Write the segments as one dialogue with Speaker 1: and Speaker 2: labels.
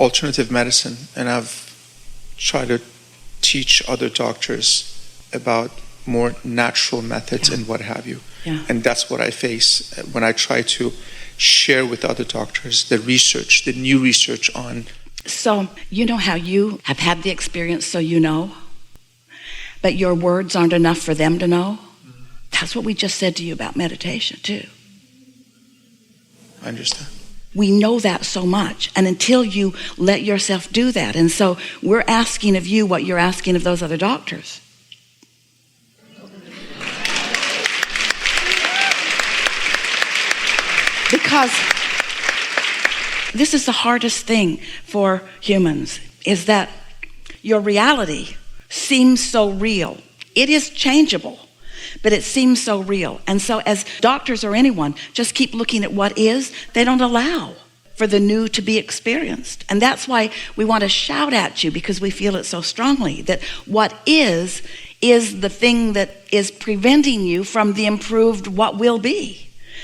Speaker 1: alternative medicine, and I've tried to teach other doctors about more natural methods and what have you. And that's what I face when I try to share with other doctors the research, the new research on.
Speaker 2: So you know how you have had the experience, so you know, but your words aren't enough for them to know? That's what we just said to you about meditation too.
Speaker 1: I understand.
Speaker 2: We know that so much, and until you let yourself do that, and so we're asking of you what you're asking of those other doctors. Because this is the hardest thing for humans, is that your reality seems so real. It is changeable, but it seems so real. And so as doctors or anyone just keep looking at what is, they don't allow for the new to be experienced. And that's why we want to shout at you, because we feel it so strongly, that what is the thing that is preventing you from the improved what will be.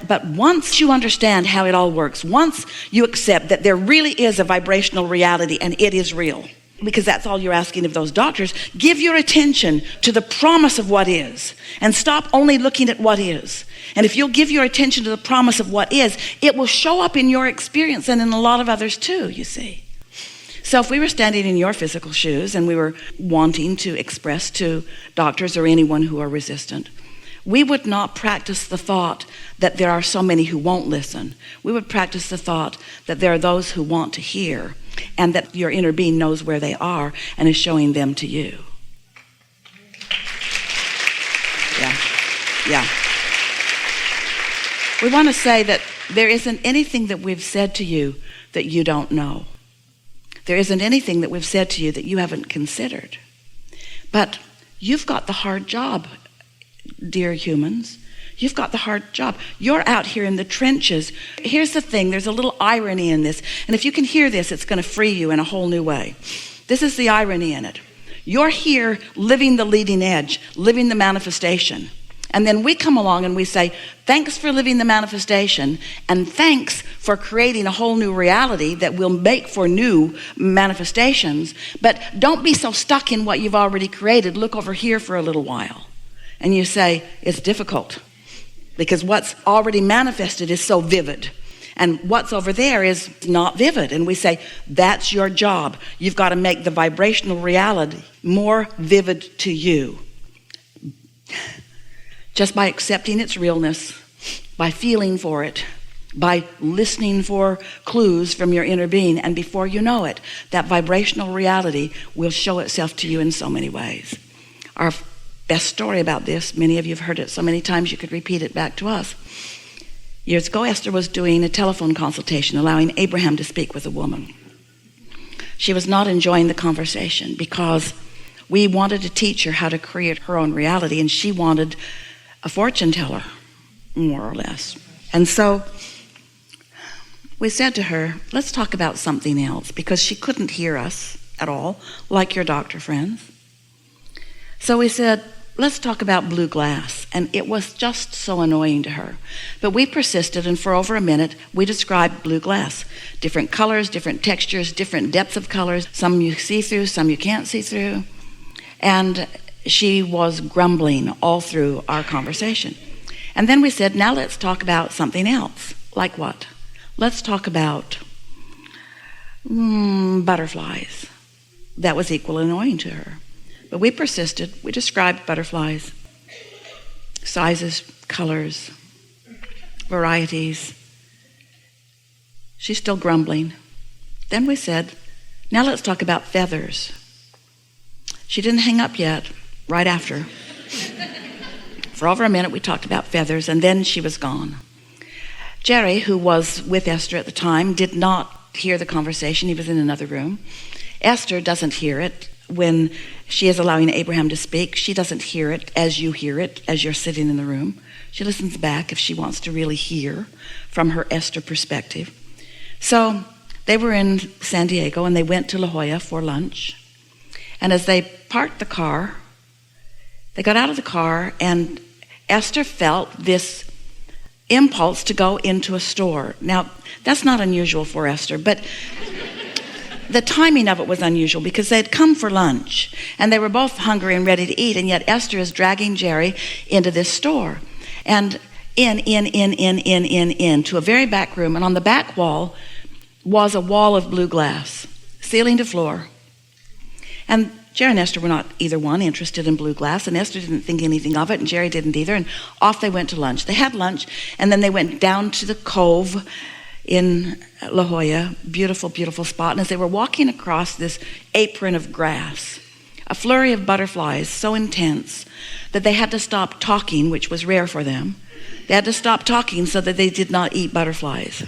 Speaker 2: But once you understand how it all works, once you accept that there really is a vibrational reality and it is real, because that's all you're asking of those doctors, give your attention to the promise of what is and stop only looking at what is. And if you'll give your attention to the promise of what is, it will show up in your experience and in a lot of others too, you see. So if we were standing in your physical shoes and we were wanting to express to doctors or anyone who are resistant, we would not practice the thought that there are so many who won't listen. We would practice the thought that there are those who want to hear, and that your inner being knows where they are and is showing them to you. Yeah. We want to say that there isn't anything that we've said to you that you don't know. There isn't anything that we've said to you that you haven't considered. But you've got the hard job, dear humans. You've got the hard job. You're out here in the trenches. Here's the thing, there's a little irony in this. And if you can hear this, it's going to free you in a whole new way. This is the irony in it. You're here living the leading edge, living the manifestation. And then we come along and we say, thanks for living the manifestation, and thanks for creating a whole new reality that will make for new manifestations. But don't be so stuck in what you've already created. Look over here for a little while. And you say, it's difficult, because what's already manifested is so vivid, and what's over there is not vivid. And we say, that's your job. You've got to make the vibrational reality more vivid to you, just by accepting its realness, by feeling for it, by listening for clues from your inner being. And before you know it, that vibrational reality will show itself to you in so many ways. Our best story about this, many of you have heard it so many times you could repeat it back to us. Years ago, Esther was doing a telephone consultation, allowing Abraham to speak with a woman. She was not enjoying the conversation because we wanted to teach her how to create her own reality, and she wanted a fortune teller, more or less. And so we said to her, let's talk about something else, because she couldn't hear us at all, like your doctor friends. So we said, let's talk about blue glass. And it was just so annoying to her. But we persisted, and for over a minute, we described blue glass. Different colors, different textures, different depths of colors. Some you see through, some you can't see through. And she was grumbling all through our conversation. And then we said, now let's talk about something else. Like what? Let's talk about butterflies. That was equally annoying to her. But we persisted. We described butterflies, sizes, colors, varieties. She's still grumbling. Then we said, now let's talk about feathers. She didn't hang up yet, right after. For over a minute, we talked about feathers, and then she was gone. Jerry, who was with Esther at the time, did not hear the conversation. He was in another room. Esther doesn't hear it. When she is allowing Abraham to speak, she doesn't hear it as you hear it, as you're sitting in the room. She listens back if she wants to really hear from her Esther perspective. So they were in San Diego, and they went to La Jolla for lunch. And as they parked the car, they got out of the car, and Esther felt this impulse to go into a store. Now, that's not unusual for Esther, but the timing of it was unusual because they had come for lunch and they were both hungry and ready to eat, and yet Esther is dragging Jerry into this store and in to a very back room, and on the back wall was a wall of blue glass, ceiling to floor. And Jerry and Esther were not either one interested in blue glass, and Esther didn't think anything of it, and Jerry didn't either, and off they went to lunch. They had lunch, and then they went down to the cove in La Jolla, beautiful, beautiful spot, and as they were walking across this apron of grass, a flurry of butterflies so intense that they had to stop talking, which was rare for them. They had to stop talking so that they did not eat butterflies.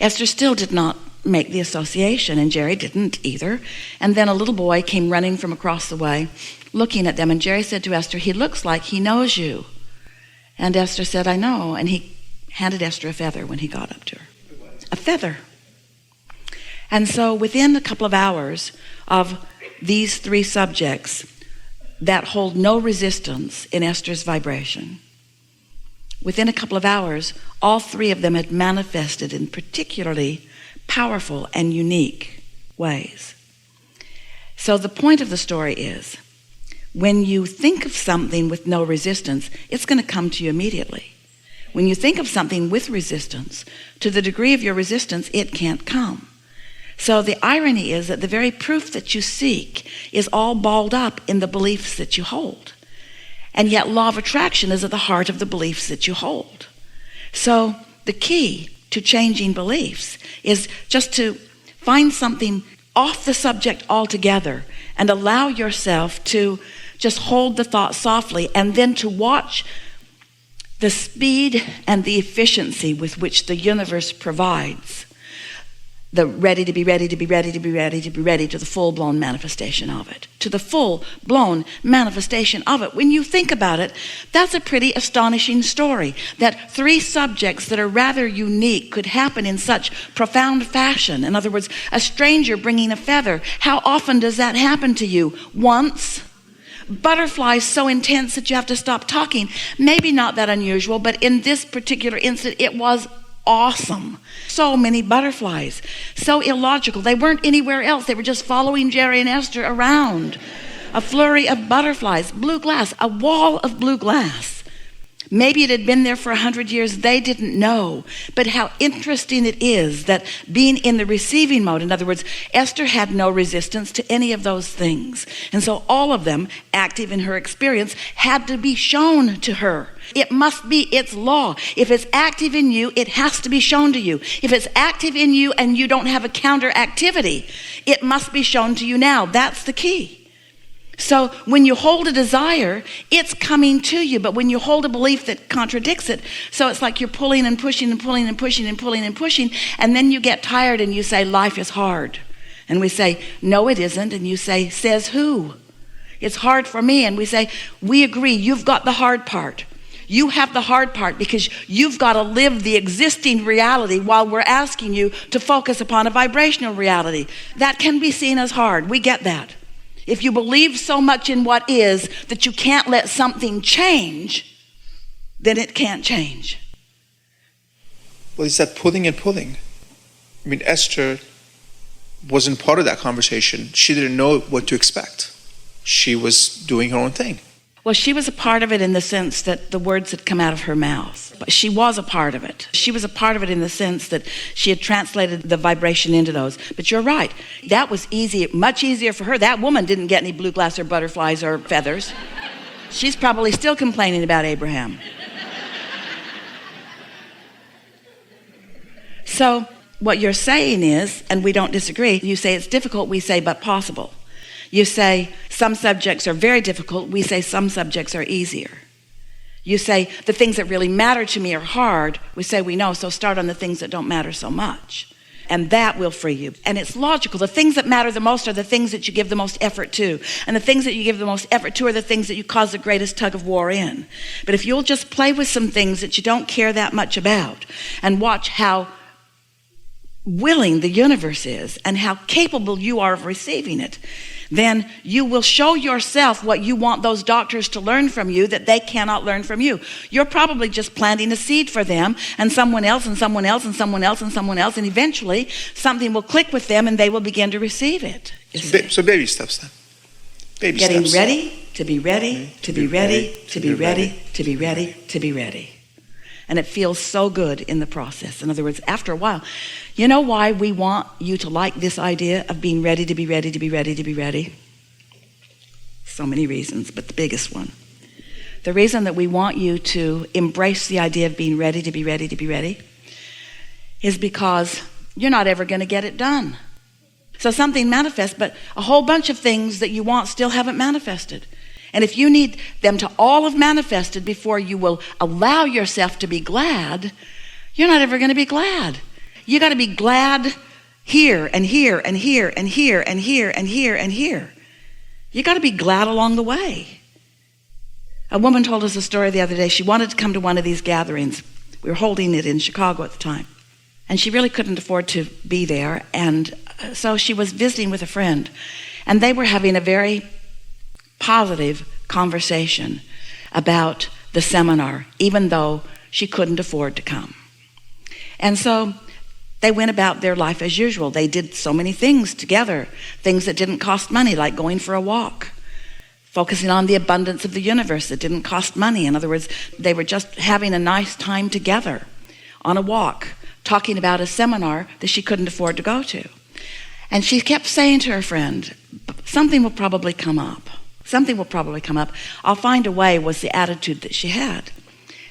Speaker 2: Esther still did not make the association, and Jerry didn't either. And then a little boy came running from across the way, looking at them, and Jerry said to Esther, "He looks like he knows you." And Esther said, "I know." And he handed Esther a feather when he got up to her. A feather. And so within a couple of hours of these three subjects that hold no resistance in Esther's vibration, within a couple of hours, all three of them had manifested in particularly powerful and unique ways. So the point of the story is, when you think of something with no resistance, it's going to come to you immediately. When you think of something with resistance, to the degree of your resistance, it can't come. So the irony is that the very proof that you seek is all balled up in the beliefs that you hold. And yet law of attraction is at the heart of the beliefs that you hold. So the key to changing beliefs is just to find something off the subject altogether and allow yourself to just hold the thought softly, and then to watch the speed and the efficiency with which the universe provides the ready to be ready to be ready to be ready to be ready to the full-blown manifestation of it, to the full-blown manifestation of it. When you think about it, that's a pretty astonishing story, that three subjects that are rather unique could happen in such profound fashion. In other words, a stranger bringing a feather. How often does that happen to you? Once. Butterflies so intense that you have to stop talking. Maybe not that unusual, but in this particular instance, it was awesome. So many butterflies. So illogical. They weren't anywhere else. They were just following Jerry and Esther around. A flurry of butterflies. Blue glass. A wall of blue glass. Maybe it had been there for 100 years. They didn't know. But how interesting it is that being in the receiving mode, in other words, Esther had no resistance to any of those things. And so all of them, active in her experience, had to be shown to her. It must be its law. If it's active in you, it has to be shown to you. If it's active in you and you don't have a counter activity, it must be shown to you now. That's the key. So when you hold a desire, it's coming to you. But when you hold a belief that contradicts it, so it's like you're pulling and pushing and pulling and pushing and pulling and pushing, and then you get tired and you say, life is hard. And we say, no, it isn't. And you say, says who? It's hard for me. And we say, we agree, you've got the hard part. You have the hard part because you've got to live the existing reality while we're asking you to focus upon a vibrational reality. That can be seen as hard. We get that. If you believe so much in what is that you can't let something change, then it can't change.
Speaker 1: Well, it's that pulling and pulling. I mean, Esther wasn't part of that conversation. She didn't know what to expect. She was doing her own thing.
Speaker 2: Well, she was a part of it in the sense that the words had come out of her mouth. But she was a part of it. She was a part of it in the sense that she had translated the vibration into those. But you're right. That was easy, much easier for her. That woman didn't get any blue glass or butterflies or feathers. She's probably still complaining about Abraham. So what you're saying is, and we don't disagree, you say it's difficult, we say but possible. You say some subjects are very difficult, we say some subjects are easier. You say the things that really matter to me are hard, we say we know, so start on the things that don't matter so much. And that will free you. And it's logical. The things that matter the most are the things that you give the most effort to. And the things that you give the most effort to are the things that you cause the greatest tug of war in. But if you'll just play with some things that you don't care that much about and watch how willing the universe is and how capable you are of receiving it, then you will show yourself what you want those doctors to learn from you that they cannot learn from you. You're probably just planting a seed for them, and someone else and someone else and someone else and someone else, and eventually something will click with them and they will begin to receive it.
Speaker 1: So baby steps then. Baby
Speaker 2: Getting
Speaker 1: steps.
Speaker 2: ready, to be ready, to be ready, to be ready, to be ready, to be ready. And it feels so good in the process. In other words, after a while, you know why we want you to like this idea of being ready to be ready to be ready to be ready? So many reasons, but the biggest one. The reason that we want you to embrace the idea of being ready to be ready to be ready is because you're not ever going to get it done. So something manifests, but a whole bunch of things that you want still haven't manifested. And if you need them to all have manifested before you will allow yourself to be glad, you're not ever going to be glad. You got to be glad here and here and here and here and here and here and here. You got to be glad along the way. A woman told us a story the other day. She wanted to come to one of these gatherings. We were holding it in Chicago at the time. And she really couldn't afford to be there. And so she was visiting with a friend. And they were having a very positive conversation about the seminar, even though she couldn't afford to come. And so they went about their life as usual. They did so many things together, things that didn't cost money, like going for a walk, focusing on the abundance of the universe that didn't cost money. In other words, they were just having a nice time together on a walk, talking about a seminar that she couldn't afford to go to. And she kept saying to her friend, something will probably come up. Something will probably come up. I'll find a way, was the attitude that she had.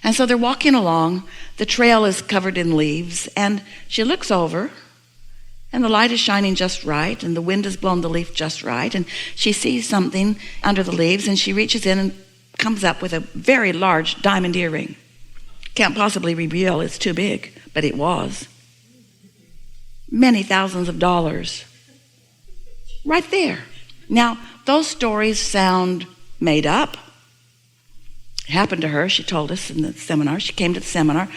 Speaker 2: And so they're walking along. The trail is covered in leaves. And she looks over, and the light is shining just right, and the wind has blown the leaf just right. And she sees something under the leaves, and she reaches in and comes up with a very large diamond earring. Can't possibly reveal, it's too big, but it was. Many thousands of dollars. Right there. Now, those stories sound made up. It happened to her. She told us in the seminar. She came to the seminar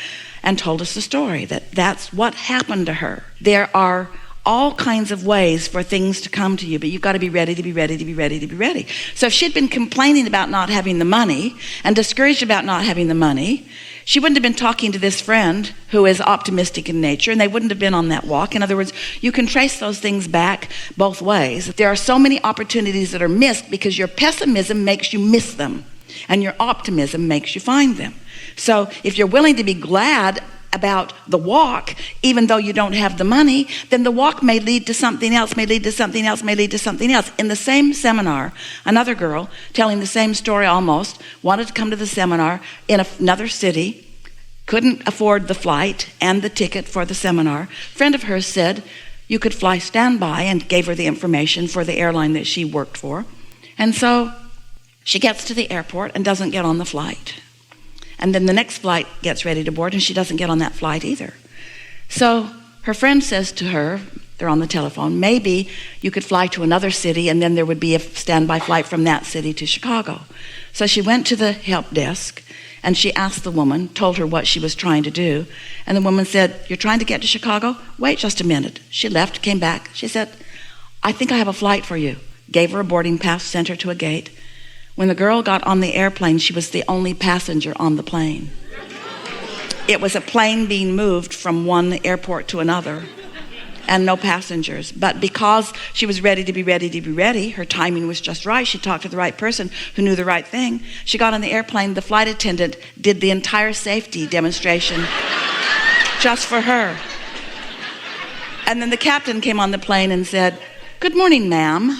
Speaker 2: and told us the story, that that's what happened to her. There are all kinds of ways for things to come to you, but you've got to be ready to be ready to be ready to be ready. So if she'd been complaining about not having the money and discouraged about not having the money, she wouldn't have been talking to this friend who is optimistic in nature, and they wouldn't have been on that walk. In other words, you can trace those things back both ways. There are so many opportunities that are missed because your pessimism makes you miss them, and your optimism makes you find them. So if you're willing to be glad about the walk, even though you don't have the money, then the walk may lead to something else, may lead to something else, may lead to something else. In the same seminar, another girl telling the same story almost, wanted to come to the seminar in another city, couldn't afford the flight and the ticket for the seminar. A friend of hers said you could fly standby, and gave her the information for the airline that she worked for. And so she gets to the airport and doesn't get on the flight. And then the next flight gets ready to board, and she doesn't get on that flight either. So her friend says to her, they're on the telephone, maybe you could fly to another city, and then there would be a standby flight from that city to Chicago. So she went to the help desk, and she asked the woman, told her what she was trying to do. And the woman said, you're trying to get to Chicago? Wait just a minute. She left, came back. She said, I think I have a flight for you. Gave her a boarding pass, sent her to a gate. When the girl got on the airplane, she was the only passenger on the plane. It was a plane being moved from one airport to another, and no passengers. But because she was ready to be ready to be ready, her timing was just right. She talked to the right person who knew the right thing. She got on the airplane. The flight attendant did the entire safety demonstration just for her. And then the captain came on the plane and said, good morning, ma'am.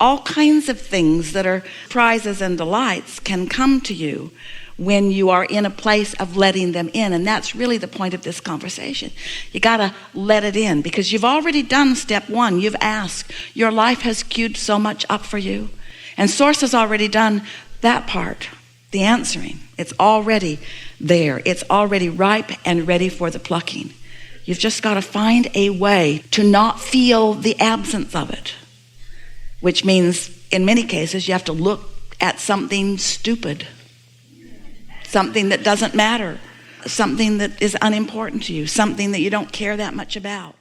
Speaker 2: All kinds of things that are prizes and delights can come to you when you are in a place of letting them in. And that's really the point of this conversation. You got to let it in, because you've already done step one. You've asked. Your life has queued so much up for you. And Source has already done that part, the answering. It's already there. It's already ripe and ready for the plucking. You've just got to find a way to not feel the absence of it. Which means, in many cases, you have to look at something stupid, something that doesn't matter, something that is unimportant to you, something that you don't care that much about.